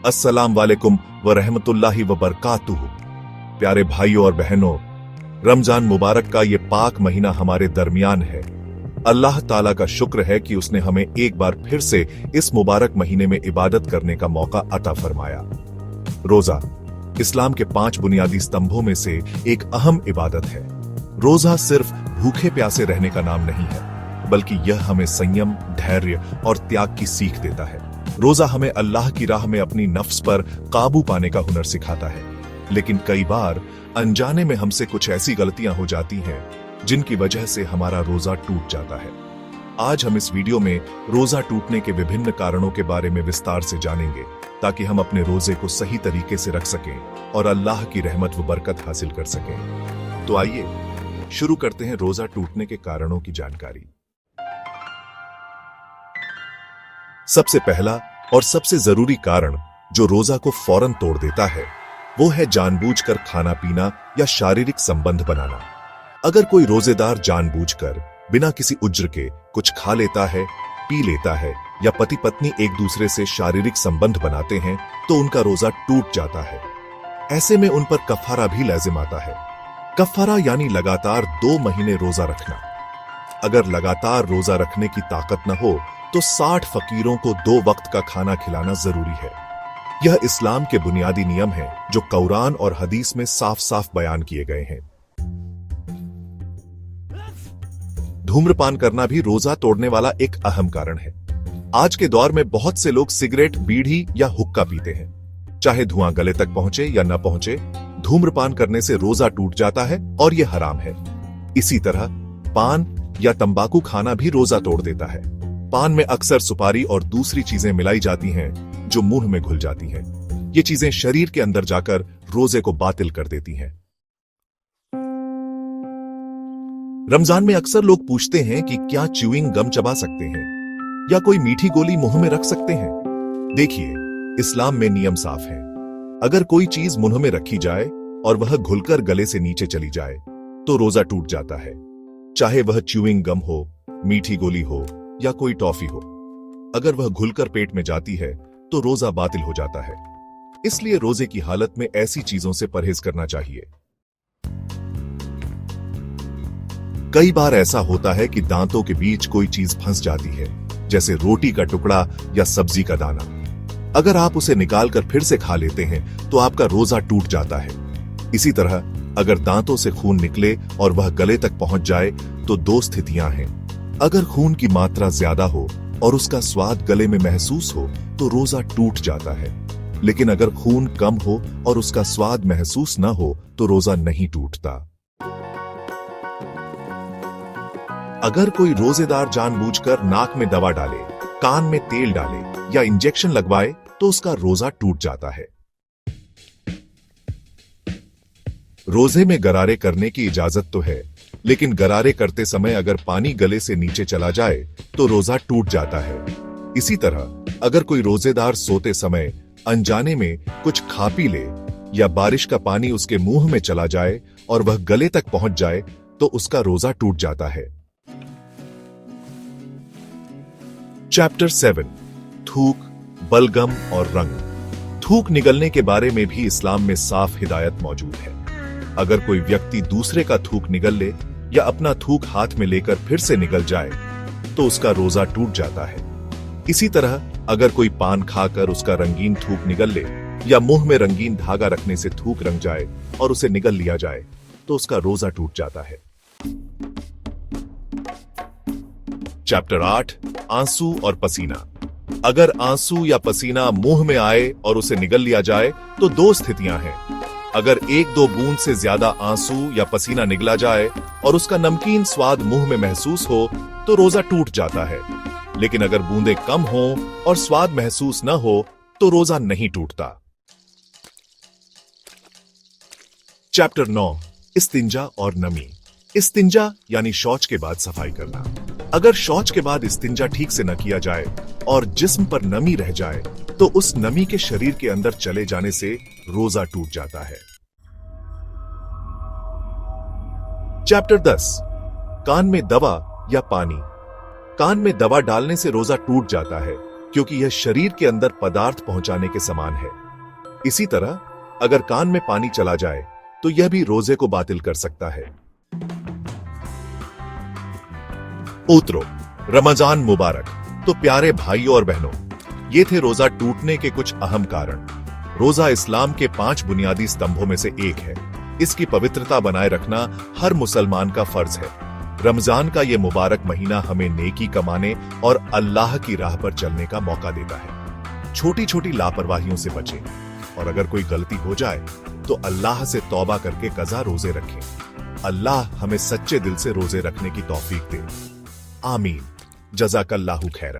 अस्सलाम वालेकुम व रहमतुल्लाहि व बरकातुहू। प्यारे भाइयों और बहनों, रमजान मुबारक का ये पाक महीना हमारे दरमियान है। अल्लाह ताला का शुक्र है कि उसने हमें एक बार फिर से इस मुबारक महीने में इबादत करने का मौका अता फरमाया। रोजा इस्लाम के 5 बुनियादी स्तंभों में से एक अहम इबादत है। रोजा सिर्फ भूखे प्यासे रहने का नाम नहीं है, बल्कि यह हमें संयम, धैर्य और त्याग की सीख देता है। रोजा हमें अल्लाह की राह में अपनी नफ्स पर काबू पाने का हुनर सिखाता है। लेकिन कई बार अनजाने में हमसे कुछ ऐसी गलतियां हो जाती हैं जिनकी वजह से हमारा रोजा टूट जाता है। आज हम इस वीडियो में रोजा टूटने के विभिन्न कारणों के बारे में विस्तार से जानेंगे, ताकि हम अपने रोजे को सही तरीके से रख सकें और अल्लाह की रहमत व बरकत हासिल कर सकें। तो आइए शुरू करते हैं रोजा टूटने के कारणों की जानकारी। सबसे पहला और सबसे जरूरी कारण जो रोजा को फौरन तोड़ देता है, वो है जानबूझकर खाना पीना या शारीरिक संबंध बनाना। अगर कोई रोजेदार जानबूझकर बिना किसी उज्र के कुछ खा लेता है, पी लेता है या पति पत्नी एक दूसरे से शारीरिक संबंध बनाते हैं, तो उनका रोजा टूट जाता है। ऐसे में उन पर कफारा भी लाजिम आता है। कफारा यानी लगातार 2 महीने रोजा रखना। अगर लगातार रोजा रखने की ताकत न हो तो 60 फकीरों को 2 वक्त का खाना खिलाना जरूरी है। यह इस्लाम के बुनियादी नियम हैं जो कुरान और हदीस में साफ साफ बयान किए गए हैं। धूम्रपान करना भी रोजा तोड़ने वाला एक अहम कारण है। आज के दौर में बहुत से लोग सिगरेट, बीड़ी या हुक्का पीते हैं। चाहे धुआं गले तक पहुंचे या न पहुंचे, धूम्रपान करने से रोजा टूट जाता है और यह हराम है। इसी तरह पान या तंबाकू खाना भी रोजा तोड़ देता है। पान में अक्सर सुपारी और दूसरी चीजें मिलाई जाती हैं जो मुंह में घुल जाती हैं। ये चीजें शरीर के अंदर जाकर रोजे को बातिल कर देती हैं। रमजान में अक्सर लोग पूछते हैं कि क्या च्यूइंग गम चबा सकते हैं या कोई मीठी गोली मुंह में रख सकते हैं। देखिए, इस्लाम में नियम साफ है। अगर कोई चीज मुंह में रखी जाए और वह घुलकर गले से नीचे चली जाए तो रोजा टूट जाता है, चाहे वह च्यूइंग गम हो, मीठी गोली हो या कोई टॉफी हो। अगर वह घुलकर पेट में जाती है तो रोजा बातिल हो जाता है। इसलिए रोजे की हालत में ऐसी चीजों से परहेज करना चाहिए। कई बार ऐसा होता है कि दांतों के बीच कोई चीज फंस जाती है, जैसे रोटी का टुकड़ा या सब्जी का दाना। अगर आप उसे निकालकर फिर से खा लेते हैं तो आपका रोजा टूट जाता है। इसी तरह अगर दांतों से खून निकले और वह गले तक पहुंच जाए तो 2 स्थितियां हैं। अगर खून की मात्रा ज्यादा हो और उसका स्वाद गले में महसूस हो तो रोजा टूट जाता है। लेकिन अगर खून कम हो और उसका स्वाद महसूस न हो तो रोजा नहीं टूटता। अगर कोई रोजेदार जानबूझकर नाक में दवा डाले, कान में तेल डाले या इंजेक्शन लगवाए तो उसका रोजा टूट जाता है। रोजे में गरारे करने की इजाजत तो है, लेकिन गरारे करते समय अगर पानी गले से नीचे चला जाए तो रोजा टूट जाता है। इसी तरह अगर कोई रोजेदार सोते समय अनजाने में कुछ खा पी ले या बारिश का पानी उसके मुंह में चला जाए और वह गले तक पहुंच जाए तो उसका रोजा टूट जाता है। चैप्टर 7, थूक, बलगम और रंग। थूक निगलने के बारे में भी इस्लाम में साफ हिदायत मौजूद है। अगर कोई व्यक्ति दूसरे का थूक निगल ले या अपना थूक हाथ में लेकर फिर से निगल जाए तो उसका रोजा टूट जाता है। इसी तरह अगर कोई पान खाकर उसका रंगीन थूक निगल ले या मुंह में रंगीन धागा रखने से थूक रंग जाए और उसे निगल लिया जाए तो उसका रोजा टूट जाता है। चैप्टर 8, आंसू और पसीना। अगर आंसू या पसीना मुंह में आए और उसे निगल लिया जाए तो 2 स्थितियां हैं। अगर 1-2 बूंद से ज्यादा आंसू या पसीना निगला जाए और उसका नमकीन स्वाद मुंह में महसूस हो तो रोजा टूट जाता है। लेकिन अगर बूंदें कम हो और स्वाद महसूस न हो तो रोजा नहीं टूटता। चैप्टर 9, इस्तिंजा और नमी। इस्तिंजा यानी शौच के बाद सफाई करना। अगर शौच के बाद इस्तिंजा ठीक से न किया जाए और जिस्म पर नमी रह जाए तो उस नमी के शरीर के अंदर चले जाने से रोजा टूट जाता है। चैप्टर 10, कान में दवा या पानी। कान में दवा डालने से रोजा टूट जाता है, क्योंकि यह शरीर के अंदर पदार्थ पहुंचाने के समान है। इसी तरह अगर कान में पानी चला जाए तो यह भी रोजे को बातिल कर सकता है। उतरो रमजान मुबारक। तो प्यारे भाइयों और बहनों, ये थे रोजा टूटने के कुछ अहम कारण। रोजा इस्लाम के 5 बुनियादी स्तंभों में से एक है। इसकी पवित्रता बनाए रखना हर मुसलमान का फर्ज है। रमजान का ये मुबारक महीना हमें नेकी कमाने और अल्लाह की राह पर चलने का मौका देता है। छोटी छोटी लापरवाहियों से बचें और अगर कोई गलती हो जाए तो अल्लाह से तौबा करके कज़ा रोजे रखें। अल्लाह हमें सच्चे दिल से रोजे रखने की तौफीक दे। आमीन। जज़ाकल्लाहु खैरन।